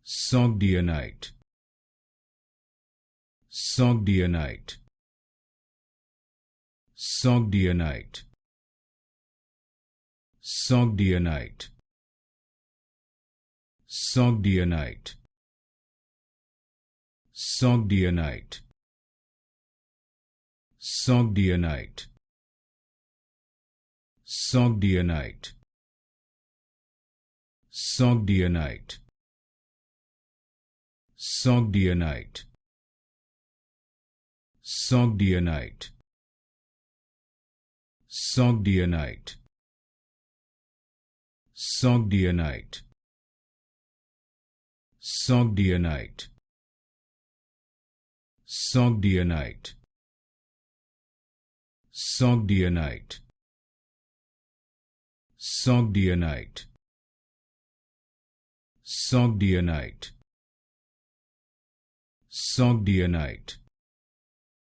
Sogdianite, Sogdianite, Sogdianite, Sogdianite, Sogdianite, Sogdianite, Sogdianite, Sogdianite, Sogdianite, Sogdianite, Sogdianite, Sogdianite, Sogdianite, Sogdianite, Sogdianite, Sogdianite, Sogdianite, Sogdianite, Sogdianite,